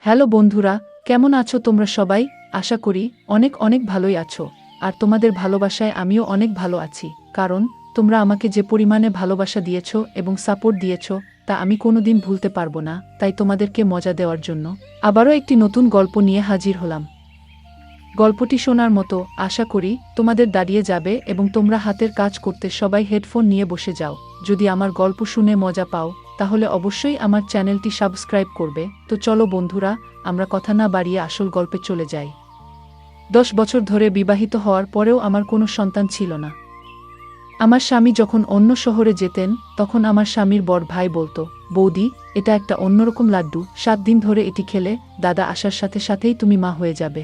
Hello বন্ধুরা, কেমন আছো তোমরা সবাই? আশা করি অনেক অনেক ভালোই আছো। আর তোমাদের ভালোবাসায় আমিও অনেক ভালো আছি, কারণ তোমরা আমাকে যে পরিমাণে ভালোবাসা দিয়েছো এবং সাপোর্ট দিয়েছো তা আমি কোনোদিন ভুলতে পারবো না। তাই তোমাদেরকে মজা দেওয়ার জন্য আবারও একটি নতুন গল্প নিয়ে হাজির হলাম। গল্পটি শোনার মতো আশা করি তোমাদের দাঁড়িয়ে যাবে এবং তোমরা হাতের কাজ করতে সবাই হেডফোন নিয়ে বসে যাও। যদি আমার গল্প শুনে মজা পাও তাহলে অবশ্যই আমার চ্যানেলটি সাবস্ক্রাইব করবে। তো চলো বন্ধুরা, আমরা কথা না বাড়িয়ে আসল গল্পে চলে যাই। 10 বছর ধরে বিবাহিত হওয়ার পরেও আমার কোনো সন্তান ছিল না। আমার স্বামী যখন অন্য শহরে যেতেন তখন আমার স্বামীর বড় ভাই বলতো, বৌদি, এটা একটা অন্যরকম লাড্ডু, 7 দিন ধরে এটি খেলে দাদা আসার সাথে সাথেই তুমি মা হয়ে যাবে।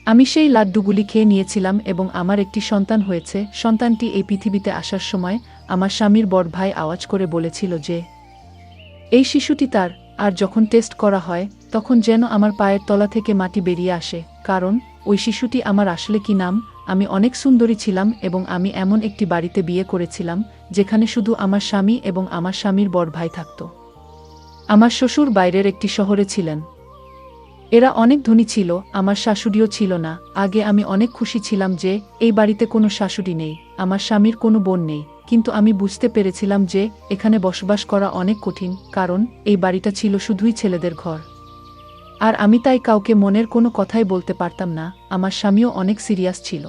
আমি সেই লাড্ডুগুলি খেয়ে নিয়েছিলাম এবং আমার একটি সন্তান হয়েছে। সন্তানটি এই পৃথিবীতে আসার সময় আমার স্বামীর বড় ভাই আওয়াজ করে বলেছিল যে এই শিশুটি তার। আর যখন টেস্ট করা হয় তখন যেন আমার পায়ের তলা থেকে মাটি বেরিয়ে আসে, কারণ ওই শিশুটি আমার আসলে কি নাম। আমি অনেক সুন্দরী ছিলাম এবং আমি এমন একটি বাড়িতে বিয়ে করেছিলাম যেখানে শুধু আমার স্বামী এবং আমার স্বামীর বড় ভাই থাকত। আমার শ্বশুর বাইরের একটি শহরে ছিলেন। এরা অনেক ধনী ছিল, আমার শাশুড়িও ছিল না। আগে আমি অনেক খুশি ছিলাম যে এই বাড়িতে কোনো শাশুড়ি নেই, আমার স্বামীর কোনো বোন নেই। কিন্তু আমি বুঝতে পেরেছিলাম যে এখানে বসবাস করা অনেক কঠিন, কারণ এই বাড়িটা ছিল শুধুই ছেলেদের ঘর। আর আমি তাই কাউকে মনের কোনো কথাই বলতে পারতাম না। আমার স্বামীও অনেক সিরিয়াস ছিল।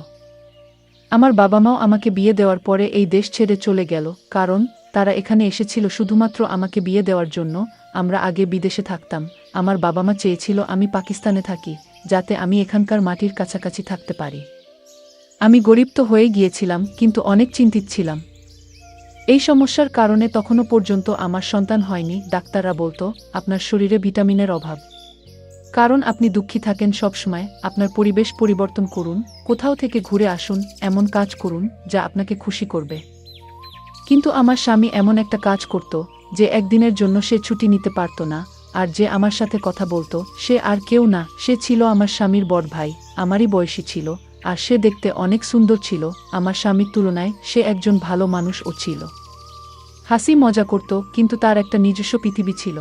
আমার বাবা মাও আমাকে বিয়ে দেওয়ার পরে এই দেশ ছেড়ে চলে গেল, কারণ তারা এখানে এসেছিল শুধুমাত্র আমাকে বিয়ে দেওয়ার জন্য। আমরা আগে বিদেশে থাকতাম। আমার বাবা মা চেয়েছিল আমি পাকিস্তানে থাকি, যাতে আমি এখানকার মাটির কাছাকাছি থাকতে পারি। আমি গরিব তো হয়ে গিয়েছিলাম, কিন্তু অনেক চিন্তিত ছিলাম। এই সমস্যার কারণে তখনও পর্যন্ত আমার সন্তান হয়নি। ডাক্তাররা বলতো, আপনার শরীরে ভিটামিনের অভাব, কারণ আপনি দুঃখী থাকেন সবসময়। আপনার পরিবেশ পরিবর্তন করুন, কোথাও থেকে ঘুরে আসুন, এমন কাজ করুন যা আপনাকে খুশি করবে। কিন্তু আমার স্বামী এমন একটা কাজ করত যে একদিনের জন্য সে ছুটি নিতে পারত না। আর যে আমার সাথে কথা বলতো সে আর কেউ না, সে ছিল আমার স্বামীর বড় ভাই। আমারই বয়সী ছিল, আর সে দেখতে অনেক সুন্দর ছিল। আমার স্বামীর তুলনায় সে একজন ভালো মানুষও ছিল। হাসি মজা করত, কিন্তু তার একটা নিজস্ব পৃথিবী ছিল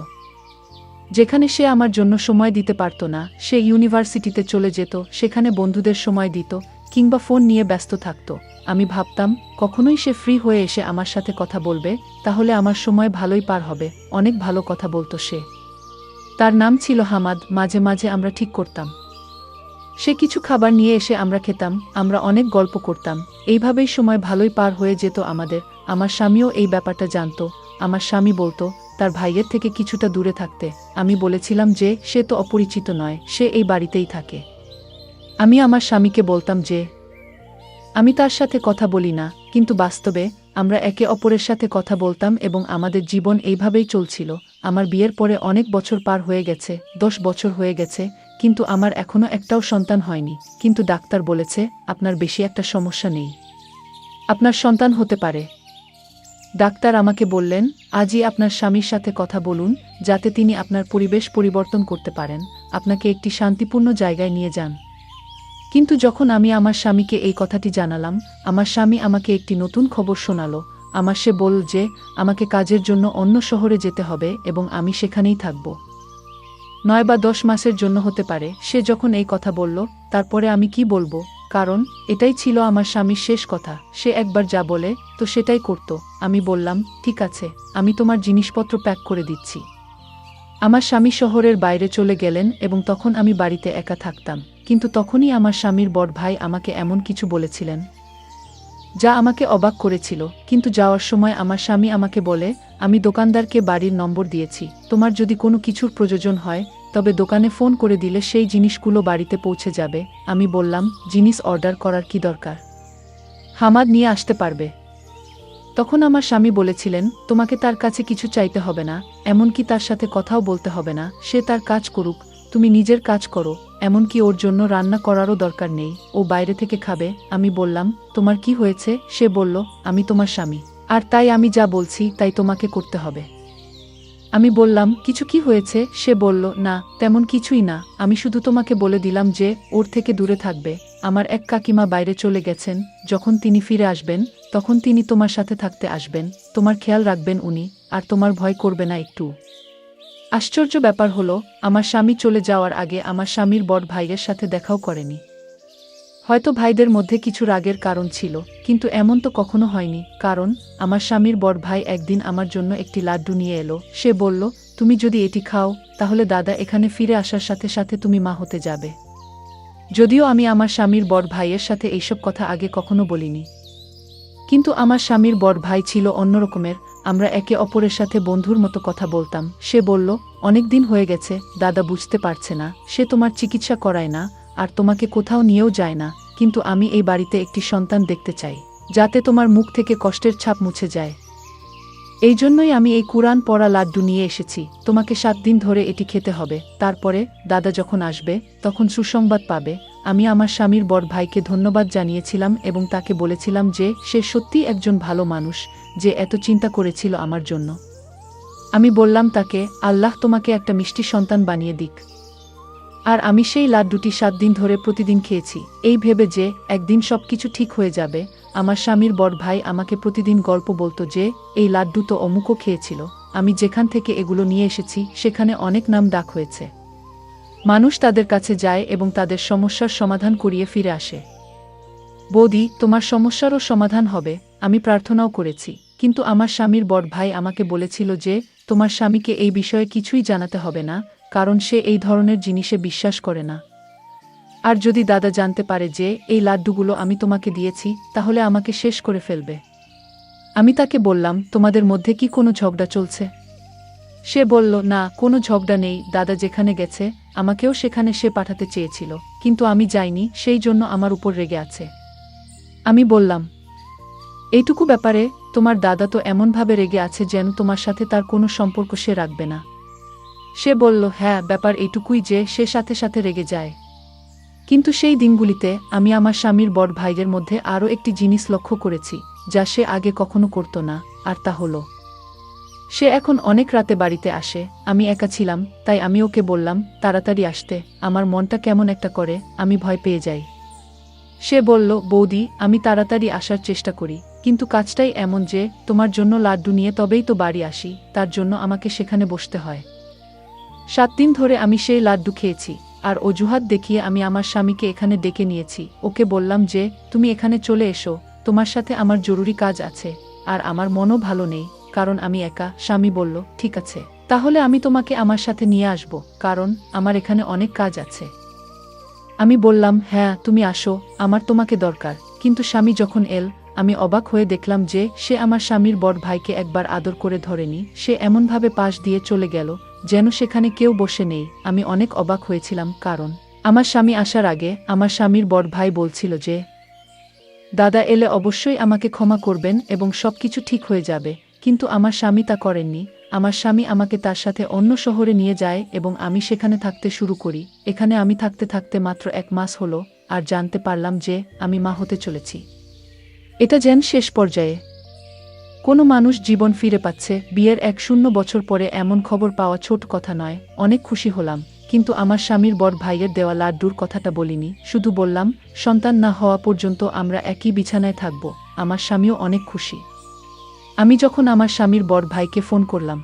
যেখানে সে আমার জন্য সময় দিতে পারত না। সে ইউনিভার্সিটিতে চলে যেত, সেখানে বন্ধুদের সময় দিত কিংবা ফোন নিয়ে ব্যস্ত থাকত। আমি ভাবতাম কখনোই সে ফ্রি হয়ে এসে আমার সাথে কথা বলবে, তাহলে আমার সময় ভালোই পার হবে। অনেক ভালো কথা বলতো সে। তার নাম ছিল হামাদ। মাঝে মাঝে আমরা ঠিক করতাম সে কিছু খাবার নিয়ে এসে আমরা খেতাম, আমরা অনেক গল্প করতাম। এইভাবেই সময় ভালোই পার হয়ে যেত আমাদের। আমার স্বামীও এই ব্যাপারটা জানত। আমার স্বামী বলতো তার ভাইয়ের থেকে কিছুটা দূরে থাকতে। আমি বলেছিলাম যে সে তো অপরিচিত নয়, সে এই বাড়িতেই থাকে। আমি আমার স্বামীকে বলতাম যে আমি তার সাথে কথা বলি না, কিন্তু বাস্তবে আমরা একে অপরের সাথে কথা বলতাম এবং আমাদের জীবন এইভাবেই চলছিল। আমার বিয়ের পরে অনেক বছর পার হয়ে গেছে, 10 বছর হয়ে গেছে, কিন্তু আমার এখনো একটাও সন্তান হয়নি। কিন্তু ডাক্তার বলেছে আপনার বেশি একটা সমস্যা নেই, আপনার সন্তান হতে পারে। ডাক্তার আমাকে বললেন আজই আপনার স্বামীর সাথে কথা বলুন, যাতে তিনি আপনার পরিবেশ পরিবর্তন করতে পারেন, আপনাকে একটি শান্তিপূর্ণ জায়গায় নিয়ে যান। কিন্তু যখন আমি আমার স্বামীকে এই কথাটি জানালাম, আমার স্বামী আমাকে একটি নতুন খবর শোনালো। সে বলল যে আমাকে কাজের জন্য অন্য শহরে যেতে হবে এবং আমি সেখানেই থাকব 9 বা 10 মাসের জন্য হতে পারে। সে যখন এই কথা বলল, তারপরে আমি কি বলবো, কারণ এটাই ছিল আমার স্বামীর শেষ কথা। সে একবার যা বলে তো সেটাই করত। আমি বললাম ঠিক আছে, আমি তোমার জিনিসপত্র প্যাক করে দিচ্ছি। আমার স্বামী শহরের বাইরে চলে গেলেন এবং তখন আমি বাড়িতে একা থাকতাম। কিন্তু তখনই আমার স্বামীর বড় ভাই আমাকে এমন কিছু বলেছিলেন যা আমাকে অবাক করেছিল। কিন্তু যাওয়ার সময় আমার স্বামী আমাকে বলে, আমি দোকানদারকে বাড়ির নম্বর দিয়েছি, তোমার যদি কোনো কিছুর প্রয়োজন হয় তবে দোকানে ফোন করে দিলে সেই জিনিসগুলো বাড়িতে পৌঁছে যাবে। আমি বললাম জিনিস অর্ডার করার কি দরকার, হামাদ নিয়ে আসতে পারবে। তখন আমার স্বামী বলেছিলেন তোমাকে তার কাছে কিছু চাইতে হবে না, এমনকি তার সাথে কথাও বলতে হবে না। সে তার কাজ করুক, তুমি নিজের কাজ করো। এমনকি ওর জন্য রান্না করারও দরকার নেই, ও বাইরে থেকে খাবে। আমি বললাম তোমার কি হয়েছে? সে বলল আমি তোমার স্বামী, আর তাই আমি যা বলছি তাই তোমাকে করতে হবে। আমি বললাম কিছু কি হয়েছে? সে বলল না, তেমন কিছুই না, আমি শুধু তোমাকে বলে দিলাম যে ওর থেকে দূরে থাকবে। আমার এক কাকিমা বাইরে চলে গেছেন, যখন তিনি ফিরে আসবেন তখন তিনি তোমার সাথে থাকতে আসবেন, তোমার খেয়াল রাখবেন উনি, আর তোমার ভয় করবে না একটু। আশ্চর্য ব্যাপার হলো, আমার স্বামী চলে যাওয়ার আগে আমার স্বামীর বড় ভাইয়ের সাথে দেখাও করেনি। হয়তো ভাইদের মধ্যে কিছু রাগের কারণ ছিল, কিন্তু এমন তো কখনো হয়নি। কারণ আমার স্বামীর বড় ভাই একদিন আমার জন্য একটি লাড্ডু নিয়ে এলো। সে বলল, তুমি যদি এটি খাও তাহলে দাদা এখানে ফিরে আসার সাথে সাথে তুমি মা হতে যাবে। যদিও আমি আমার স্বামীর বড় ভাইয়ের সাথে এইসব কথা আগে কখনো বলিনি, কিন্তু আমার স্বামীর বড় ভাই ছিল অন্যরকমের। আমরা একে অপরের সাথে বন্ধুর মতো কথা বলতাম। সে বলল, অনেক দিন হয়ে গেছে, দাদা বুঝতে পারছে না, সে তোমার চিকিৎসা করায় না আর তোমাকে কোথাও নিয়েও যায় না, কিন্তু আমি এই বাড়িতে একটি সন্তান দেখতে চাই, যাতে তোমার মুখ থেকে কষ্টের ছাপ মুছে যায়। এই জন্যই আমি এই কুরআন পড়া লাড্ডু নিয়ে এসেছি। তোমাকে 7 দিন ধরে এটি খেতে হবে, তারপরে দাদা যখন আসবে তখন সুসংবাদ পাবে। আমি আমার স্বামীর বড় ভাইকে ধন্যবাদ জানিয়েছিলাম এবং তাকে বলেছিলাম যে সে সত্যিই একজন ভালো মানুষ, যে এত চিন্তা করেছিল আমার জন্য। আমি বললাম তাকে, আল্লাহ তোমাকে একটা মিষ্টি সন্তান বানিয়ে দিক। আর আমি সেই লাড্ডুটি 7 দিন ধরে প্রতিদিন খেয়েছি, এই ভেবে যে একদিন সবকিছু ঠিক হয়ে যাবে। আমার স্বামীর বড় ভাই আমাকে প্রতিদিন গল্প বলতো যে এই লাড্ডু তো অমুকও খেয়েছিল। আমি যেখান থেকে এগুলো নিয়ে এসেছি সেখানে অনেক নাম ডাক হয়েছে। মানুষ তাদের কাছে যায় এবং তাদের সমস্যার সমাধান করিয়ে ফিরে আসে। বৌদি, তোমার সমস্যারও সমাধান হবে, আমি প্রার্থনাও করেছি, কিন্তু আমার স্বামীর বড় ভাই আমাকে বলেছিল যে তোমার স্বামীকে এই বিষয়ে কিছুই জানাতে হবে না, কারণ সে এই ধরনের জিনিসে বিশ্বাস করে না। আর যদি দাদা জানতে পারে যে এই লাড্ডুগুলো আমি তোমাকে দিয়েছি তাহলে আমাকে শেষ করে ফেলবে। আমি তাকে বললাম, তোমাদের মধ্যে কি কোনো ঝগড়া চলছে? সে বলল, না, কোনো ঝগড়া নেই, দাদা যেখানে গেছে আমাকেও সেখানে সে পাঠাতে চেয়েছিল, কিন্তু আমি যাইনি, সেই জন্য আমার উপর রেগে আছে। আমি বললাম, এইটুকু ব্যাপারে তোমার দাদা তো এমনভাবে রেগে আছে যেন তোমার সাথে তার কোনো সম্পর্ক সে রাখবে না। সে বলল, হ্যাঁ, ব্যাপার এইটুকুই যে সে সাথে সাথে রেগে যায়। কিন্তু সেই দিনগুলিতে আমি আমার স্বামীর বড় ভাইয়ের মধ্যে আরও একটি জিনিস লক্ষ্য করেছি, যা সে আগে কখনো করত না, আর তা হলো সে এখন অনেক রাতে বাড়িতে আসে। আমি একা ছিলাম, তাই আমি ওকে বললাম তাড়াতাড়ি আসতে, আমার মনটা কেমন একটা করে, আমি ভয় পেয়ে যাই। সে বলল, বৌদি, আমি তাড়াতাড়ি আসার চেষ্টা করি, কিন্তু কাজটাই এমন যে তোমার জন্য লাড্ডু নিয়ে তবেই তো বাড়ি আসি, তার জন্য আমাকে সেখানে বসতে হয়। 7 দিন ধরে আমি সেই লাড্ডু খেয়েছি, আর অজুহাত দেখিয়ে আমি আমার স্বামীকে এখানে ডেকে নিয়েছি। ওকে বললাম যে তুমি এখানে চলে এসো, তোমার সাথে আমার জরুরি কাজ আছে, আর আমার মনও ভালো নেই, কারণ আমি একা। স্বামী বলল, ঠিক আছে, তাহলে আমি তোমাকে আমার সাথে নিয়ে আসব, কারণ আমার এখানে অনেক কাজ আছে। আমি বললাম, হ্যাঁ, তুমি আসো, আমার তোমাকে দরকার। কিন্তু স্বামী যখন এল, আমি অবাক হয়ে দেখলাম যে সে আমার স্বামীর বড় ভাইকে একবার আদর করে ধরেনি, সে এমনভাবে পাশ দিয়ে চলে গেল যেন সেখানে কেউ বসে নেই। আমি অনেক অবাক হয়েছিলাম, কারণ আমার স্বামী আসার আগে আমার স্বামীর বড় ভাই বলছিল যে দাদা এলে অবশ্যই আমাকে ক্ষমা করবেন এবং সবকিছু ঠিক হয়ে যাবে, কিন্তু আমার স্বামী তা করেননি। আমার স্বামী আমাকে তার সাথে অন্য শহরে নিয়ে যায় এবং আমি সেখানে থাকতে শুরু করি। এখানে আমি থাকতে থাকতে মাত্র 1 মাস হলো, আর জানতে পারলাম যে আমি মা হতে চলেছি। এটা যেন শেষ পর্যায়ে কোনো মানুষ জীবন ফিরে পাচ্ছে। বিয়ের 1 বছর পরে এমন খবর পাওয়া ছোট কথা নয়। অনেক খুশি হলাম, কিন্তু আমার স্বামীর বড় ভাইয়ের দেওয়া লাড্ডুর কথাটা বলিনি, শুধু বললাম সন্তান না হওয়া পর্যন্ত আমরা একই বিছানায় থাকব। আমার স্বামীও অনেক খুশি। আমি যখন আমার স্বামীর বড় ভাইকে ফোন করলাম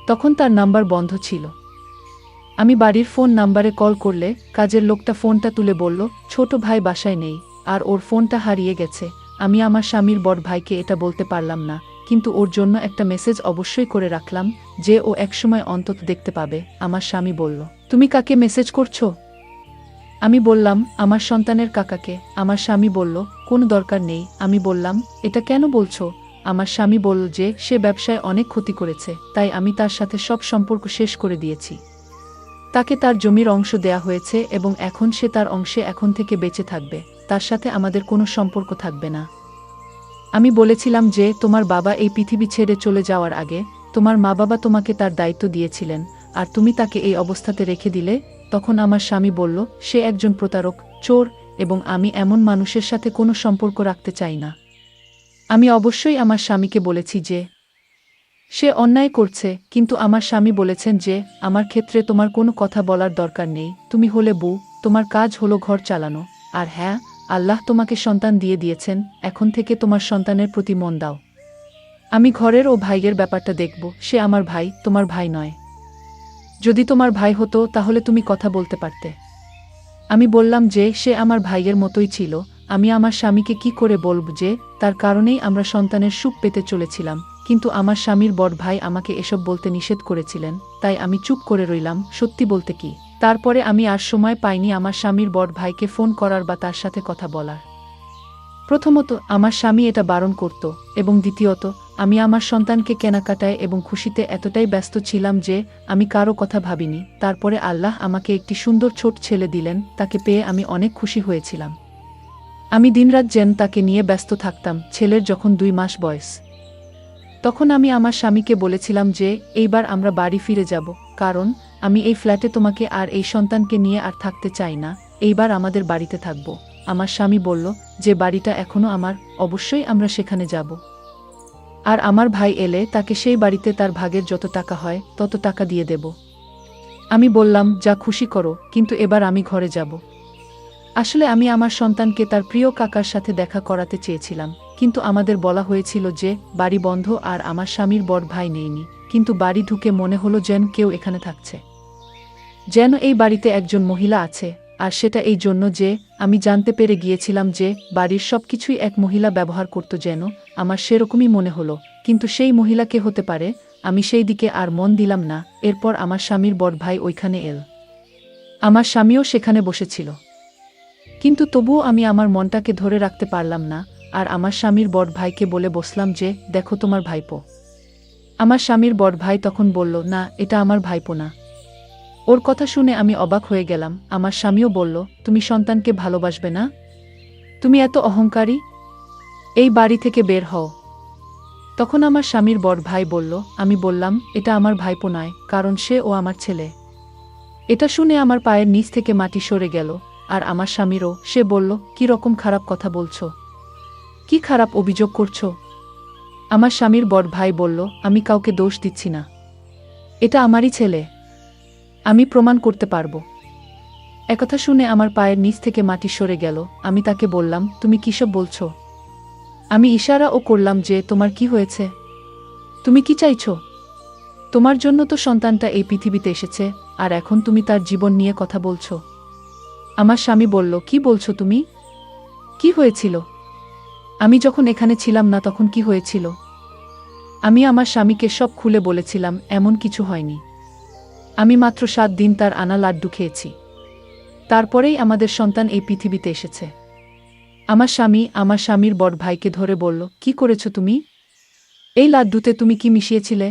তখন তার নাম্বার বন্ধ ছিল। আমি বাড়ির ফোন নাম্বারে কল করলে কাজের লোকটা ফোনটা তুলে বলল ছোট ভাই বাসায় নেই আর ওর ফোনটা হারিয়ে গেছে। আমি আমার স্বামীর বড় ভাইকে এটা বলতে পারলাম না, কিন্তু ওর জন্য একটা মেসেজ অবশ্যই করে রাখলাম যে ও একসময় অন্তত দেখতে পাবে। আমার স্বামী বলল, তুমি কাকে মেসেজ করছো? আমি বললাম, আমার সন্তানের কাকাকে। আমার স্বামী বলল, কোনো দরকার নেই। আমি বললাম, এটা কেন বলছো? আমার স্বামী বলল যে সে ব্যবসায় অনেক ক্ষতি করেছে, তাই আমি তার সাথে সব সম্পর্ক শেষ করে দিয়েছি। তাকে তার জমির অংশ দেয়া হয়েছে এবং এখন সে তার অংশে এখন থেকে বেঁচে থাকবে, তার সাথে আমাদের কোনো সম্পর্ক থাকবে না। আমি বলেছিলাম যে তোমার বাবা এই পৃথিবী ছেড়ে চলে যাওয়ার আগে তোমার মা বাবা তোমাকে তার দায়িত্ব দিয়েছিলেন, আর তুমি তাকে এই অবস্থাতে রেখে দিলে। তখন আমার স্বামী বলল, সে একজন প্রতারক, চোর, এবং আমি এমন মানুষের সাথে কোনো সম্পর্ক রাখতে চাই না। আমি অবশ্যই আমার স্বামীকে বলেছি যে সে অন্যায় করছে, কিন্তু আমার স্বামী বলেছেন যে আমার ক্ষেত্রে তোমার কোনো কথা বলার দরকার নেই। তুমি হলে বউ, তোমার কাজ হলো ঘর চালানো। আর হ্যাঁ, আল্লাহ তোমাকে সন্তান দিয়ে দিয়েছেন, এখন থেকে তোমার সন্তানের প্রতি মন দাও। আমি ঘরের ও ভাইয়ের ব্যাপারটা দেখব। সে আমার ভাই, তোমার ভাই নয়। যদি তোমার ভাই হতো তাহলে তুমি কথা বলতে পারতে। আমি বললাম যে সে আমার ভাইয়ের মতোই ছিল। আমি আমার স্বামীকে কি করে বলব যে তার কারণেই আমরা সন্তানের সুখ পেতে চলেছিলাম, কিন্তু আমার স্বামীর বড় ভাই আমাকে এসব বলতে নিষেধ করেছিলেন, তাই আমি চুপ করে রইলাম। সত্যি বলতে কি, তারপরে আমি আর সময় পাইনি আমার স্বামীর বড় ভাইকে ফোন করার বা তার সাথে কথা বলার। প্রথমত, আমার স্বামী এটা বারণ করত, এবং দ্বিতীয়ত, আমি আমার সন্তানকে কেনাকাটায় এবং খুশিতে এতটাই ব্যস্ত ছিলাম যে আমি কারো কথা ভাবিনি। তারপরে আল্লাহ আমাকে একটি সুন্দর ছোট ছেলে দিলেন, তাকে পেয়ে আমি অনেক খুশি হয়েছিলাম। আমি দিনরাত যেন তাকে নিয়ে ব্যস্ত থাকতাম। ছেলের যখন 2 মাস বয়স, তখন আমি আমার স্বামীকে বলেছিলাম যে এইবার আমরা বাড়ি ফিরে যাব, কারণ আমি এই ফ্ল্যাটে তোমাকে আর এই সন্তানকে নিয়ে আর থাকতে চাই না, এইবার আমাদের বাড়িতে থাকব। আমার স্বামী বলল যে বাড়িটা এখনো আমার, অবশ্যই আমরা সেখানে যাব। আর আমার ভাই এলে তাকে সেই বাড়িতে তার ভাগের যত টাকা হয় তত টাকা দিয়ে দেব। আমি বললাম, যা খুশি করো, কিন্তু এবার আমি ঘরে যাব। আসলে আমি আমার সন্তানকে তার প্রিয় কাকার সাথে দেখা করাতে চেয়েছিলাম, কিন্তু আমাদের বলা হয়েছিল যে বাড়ি বন্ধ আর আমার স্বামীর বড় ভাই নেইনি। কিন্তু বাড়ি ঢুকে মনে হলো যেন কেউ এখানে থাকছে, যেন এই বাড়িতে একজন মহিলা আছে। আর সেটা এই জন্য যে আমি জানতে পেরে গিয়েছিলাম যে বাড়ির সবকিছুই এক মহিলা ব্যবহার করত, যেন আমার সেরকমই মনে হলো। কিন্তু সেই মহিলা কে হতে পারে, আমি সেই দিকে আর মন দিলাম না। এরপর আমার স্বামীর বড় ভাই ওইখানে এল। আমার স্বামীও সেখানে বসেছিল, কিন্তু তবুও আমি আমার মনটাকে ধরে রাখতে পারলাম না, আর আমার স্বামীর বড় ভাইকে বলে বসলাম যে দেখো তোমার ভাইপো। আমার স্বামীর বড় ভাই তখন বলল, না, এটা আমার ভাইপো না। ওর কথা শুনে আমি অবাক হয়ে গেলাম। আমার স্বামীও বলল, তুমি সন্তানকে ভালোবাসবে না? তুমি এত অহংকারী, এই বাড়ি থেকে বের হও। তখন আমার স্বামীর বড় ভাই বলল, আমি বললাম, এটা আমার ভাইপো নয়, কারণ সে ও আমার ছেলে। এটা শুনে আমার পায়ের নিচ থেকে মাটি সরে গেল। আর আমার স্বামীরও। সে বলল, কি রকম খারাপ কথা বলছো? কি খারাপ অভিযোগ করছো? আমার স্বামীর বড় ভাই বলল, আমি কাউকে দোষ দিচ্ছি না, এটা আমারই ছেলে, আমি প্রমাণ করতে পারবো। একথা শুনে আমার পায়ের নিচ থেকে মাটি সরে গেল। আমি তাকে বললাম, তুমি কিসব বলছো? আমি ইশারাও করলাম যে তোমার কি হয়েছে, তুমি কি চাইছো? তোমার জন্য তো সন্তানটা এই পৃথিবীতে এসেছে, আর এখন তুমি তার জীবন নিয়ে কথা বলছো। আমার স্বামী বলল, কি বলছো তুমি? কি হয়েছিল? আমি যখন এখানে ছিলাম না তখন কি হয়েছিল? আমি আমার স্বামীকে সব খুলে বলেছিলাম। এমন কিছু হয়নি, আমি মাত্র 7 দিন তার আনা লাড্ডু খেয়েছি, তারপরেই আমাদের সন্তান এই পৃথিবীতে এসেছে। আমার স্বামীর বড় ভাইকে ধরে বলল, কি করেছো তুমি? এই লাড্ডুতে তুমি কি মিশিয়েছিলে?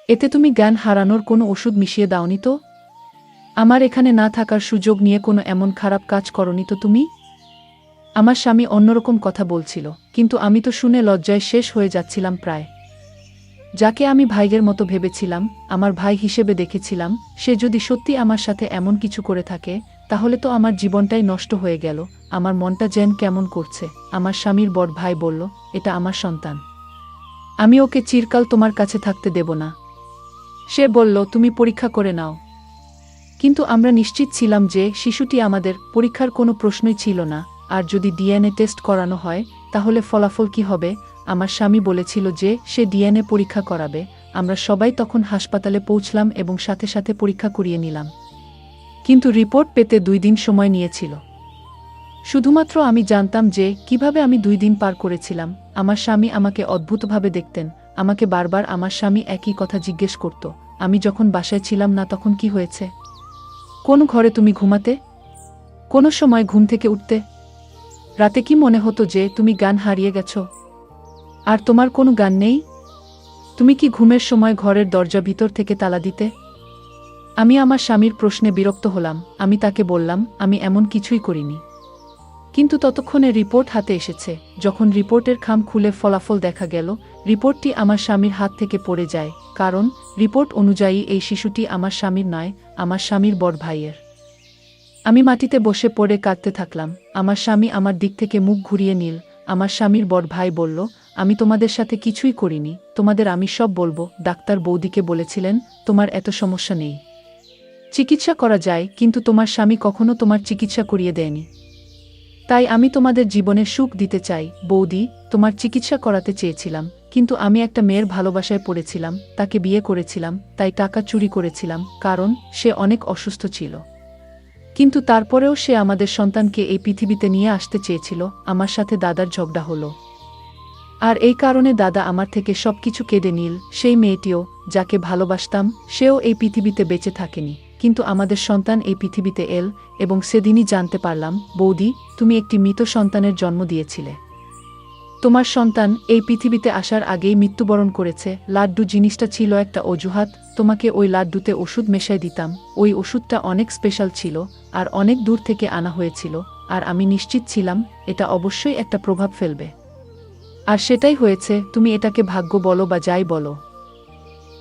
এতে তুমি জ্ঞান হারানোর কোনো ওষুধ মিশিয়ে দাওনি তো? আমার এখানে না থাকার সুযোগ নিয়ে কোনো এমন খারাপ কাজ করনি তো তুমি? আমার স্বামী অন্যরকম কথা বলছিল, কিন্তু আমি তো শুনে লজ্জায় শেষ হয়ে যাচ্ছিলাম প্রায়। যাকে আমি ভাইয়ের মতো ভেবেছিলাম, আমার ভাই হিসেবে দেখেছিলাম, সে যদি সত্যি আমার সাথে এমন কিছু করে থাকে, তাহলে তো আমার জীবনটাই নষ্ট হয়ে গেল। আমার মনটা যেন কেমন করছে। আমার স্বামীর বড় ভাই বলল, এটা আমার সন্তান, আমি ওকে চিরকাল তোমার কাছে থাকতে দেব না। সে বলল, তুমি পরীক্ষা করে নাও। কিন্তু আমরা নিশ্চিত ছিলাম যে শিশুটি আমাদের, পরীক্ষার কোনো প্রশ্নই ছিল না। আর যদি ডিএনএ টেস্ট করানো হয় তাহলে ফলাফল কি হবে? আমার স্বামী বলেছিল যে সে ডিএনএ পরীক্ষা করাবে। আমরা সবাই তখন হাসপাতালে পৌঁছলাম এবং সাথে সাথে পরীক্ষা করিয়ে নিলাম, কিন্তু রিপোর্ট পেতে 2 দিন সময় নিয়েছিল। শুধুমাত্র আমি জানতাম যে কিভাবে আমি 2 দিন পার করেছিলাম। আমার স্বামী আমাকে অদ্ভুতভাবে দেখতেন। আমাকে বারবার আমার স্বামী একই কথা জিজ্ঞেস করত, আমি যখন বাসায় ছিলাম না তখন কি হয়েছে? কোন ঘরে তুমি ঘুমাতে? কোন সময় ঘুম থেকে উঠতে? রাতে কি মনে হতো যে তুমি জ্ঞান হারিয়ে গেছো? আর তোমার কোনো জ্ঞান নেই? তুমি কি ঘুমের সময় ঘরের দরজা ভিতর থেকে তালা দিতে? আমি আমার স্বামীর প্রশ্নে বিরক্ত হলাম। আমি তাকে বললাম, আমি এমন কিছুই করিনি। কিন্তু ততক্ষণে রিপোর্ট হাতে এসেছে। যখন রিপোর্টের খাম খুলে ফলাফল দেখা গেল, রিপোর্টটি আমার স্বামীর হাত থেকে পড়ে যায়, কারণ রিপোর্ট অনুযায়ী এই শিশুটি আমার স্বামীর নয়, আমার স্বামীর বড় ভাইয়ের। আমি মাটিতে বসে পড়ে কাঁদতে থাকলাম। আমার স্বামী আমার দিক থেকে মুখ ঘুরিয়ে নিল। আমার স্বামীর বড় ভাই বলল, আমি তোমাদের সাথে কিছুই করিনি, তোমাদের আমি সব বলবো। ডাক্তার বৌদিকে বলেছিলেন তোমার এত সমস্যা নেই, চিকিৎসা করা যায়, কিন্তু তোমার স্বামী কখনো তোমার চিকিৎসা করিয়ে দেয়নি। তাই আমি তোমাদের জীবনে সুখ দিতে চাই। বৌদি, তোমার চিকিৎসা করাতে চেয়েছিলাম, কিন্তু আমি একটা মেয়ের ভালোবাসায় পড়েছিলাম, তাকে বিয়ে করেছিলাম, তাই টাকা চুরি করেছিলাম, কারণ সে অনেক অসুস্থ ছিল। কিন্তু তারপরেও সে আমাদের সন্তানকে এই পৃথিবীতে নিয়ে আসতে চেয়েছিল। আমার সাথে দাদার ঝগড়া হলো, আর এই কারণে দাদা আমার থেকে সবকিছু কেড়ে নিল। সেই মেয়েটিও, যাকে ভালোবাসতাম, সেও এই পৃথিবীতে বেঁচে থাকেনি। কিন্তু আমাদের সন্তান এই পৃথিবীতে এল, এবং সেদিনই জানতে পারলাম, বৌদি, তুমি একটি মৃত সন্তানের জন্ম দিয়েছিলে। তোমার সন্তান এই পৃথিবীতে আসার আগেই মৃত্যুবরণ করেছে। লাড্ডু জিনিসটা ছিল একটা অজুহাত। তোমাকে ওই লাড্ডুতে ওষুধ মেশাই দিতাম। ওই ওষুধটা অনেক স্পেশাল ছিল, আর অনেক দূর থেকে আনা হয়েছিল, আর আমি নিশ্চিত ছিলাম এটা অবশ্যই একটা প্রভাব ফেলবে। আর সেটাই হয়েছে। তুমি এটাকে ভাগ্য বলো বা যাই বলো।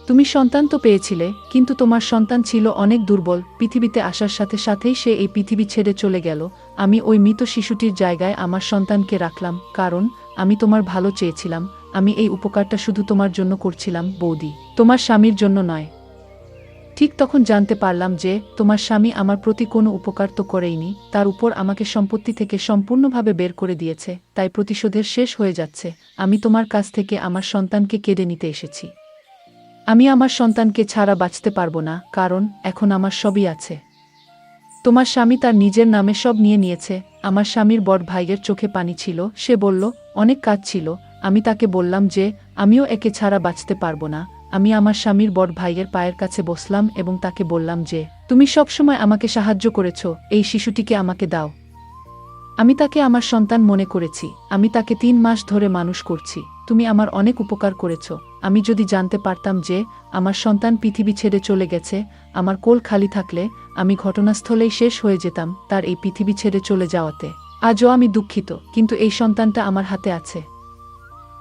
তুমি সন্তান তো পেয়েছিলে, কিন্তু তোমার সন্তান ছিল অনেক দুর্বল। পৃথিবীতে আসার সাথে সাথেই সে এই পৃথিবী ছেড়ে চলে গেল। আমি ওই মৃত শিশুটির জায়গায় আমার সন্তানকে রাখলাম, কারণ আমি তোমার ভালো চেয়েছিলাম। আমি এই উপকারটা শুধু তোমার জন্য করছিলাম, বৌদি, তোমার স্বামীর জন্য নয়। ঠিক তখন জানতে পারলাম যে তোমার স্বামী আমার প্রতি কোনো উপকার তো করেইনি, তার উপর আমাকে সম্পত্তি থেকে সম্পূর্ণভাবে বের করে দিয়েছে। তাই প্রতিশোধের শেষ হয়ে যাচ্ছে। আমি তোমার কাছ থেকে আমার সন্তানকে কেড়ে নিতে এসেছি। আমি আমার সন্তানকে ছাড়া বাঁচতে পারবো না, কারণ এখন আমার সবই আছে। তোমার স্বামী তার নিজের নামে সব নিয়ে নিয়েছে। আমার স্বামীর বড় ভাইয়ের চোখে পানি ছিল। সে বলল, অনেক কাজ ছিল। আমি তাকে বললাম যে আমিও একে ছাড়া বাঁচতে পারবো না। আমি আমার স্বামীর বড় ভাইয়ের পায়ের কাছে বসলাম এবং তাকে বললাম যে তুমি সবসময় আমাকে সাহায্য করেছ, এই শিশুটিকে আমাকে দাও। আমি তাকে আমার সন্তান মনে করেছি। আমি তাকে 3 মাস ধরে মানুষ করছি। তুমি আমার অনেক উপকার করেছ। আমি যদি জানতে পারতাম যে আমার সন্তান পৃথিবী ছেড়ে চলে গেছে, আমার কোল খালি থাকলে আমি ঘটনাস্থলেই শেষ হয়ে যেতাম তার এই পৃথিবী ছেড়ে চলে যাওয়াতে। আজও আমি দুঃখিত, কিন্তু এই সন্তানটা আমার হাতে আছে,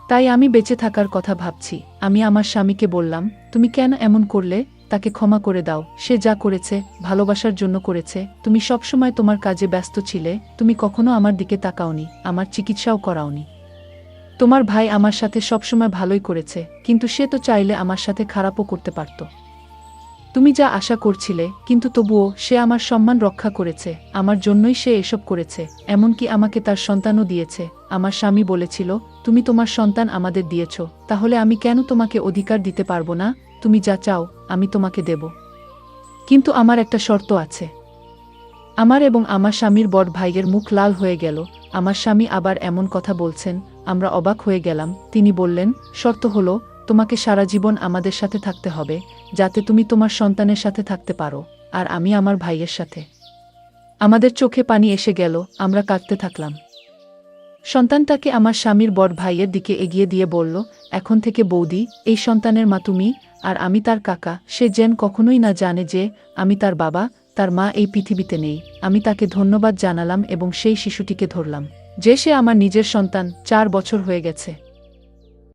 তাই আমি বেঁচে থাকার কথা ভাবছি। আমি আমার স্বামীকে বললাম, তুমি কেন এমন করলে? তাকে ক্ষমা করে দাও। সে যা করেছে ভালোবাসার জন্য করেছে। তুমি সবসময় তোমার কাজে ব্যস্ত ছিলে। তুমি কখনো আমার দিকে তাকাওনি, আমার চিকিৎসাও করাওনি। তোমার ভাই আমার সাথে সবসময় ভালোই করেছে, কিন্তু সে তো চাইলে আমার সাথে খারাপও করতে পারত। তুমি যা আশা করছিলে, কিন্তু তবুও সে আমার সম্মান রক্ষা করেছে। আমার জন্যই সে এসব করেছে। এমনকি আমাকে তার সন্তানও দিয়েছে। আমার স্বামী বলেছিল, তুমি তোমার সন্তান আমাদের দিয়েছ, তাহলে আমি কেন তোমাকে অধিকার দিতে পারবো না? তুমি যা চাও আমি তোমাকে দেব, কিন্তু আমার একটা শর্ত আছে। আমার এবং আমার স্বামীর বড় ভাইয়ের মুখ লাল হয়ে গেল। আমার স্বামী আবার এমন কথা বলছেন, আমরা অবাক হয়ে গেলাম। তিনি বললেন, শর্ত হলো তোমাকে সারা জীবন আমাদের সাথে থাকতে হবে, যাতে তুমি তোমার সন্তানের সাথে থাকতে পারো, আর আমি আমার ভাইয়ের সাথে। আমাদের চোখে পানি এসে গেল। আমরা কাঁদতে থাকলাম। সন্তানটাকে আমার স্বামীর বড় ভাইয়ের দিকে এগিয়ে দিয়ে বলল, এখন থেকে বৌদি, এই সন্তানের মা তুমি, আর আমি তার কাকা। সে যেন কখনোই না জানে যে আমি তার বাবা। তার মা এই পৃথিবীতে নেই। আমি তাকে ধন্যবাদ জানালাম এবং সেই শিশুটিকে ধরলাম, যে সে আমার নিজের সন্তান। 4 বছর হয়ে গেছে।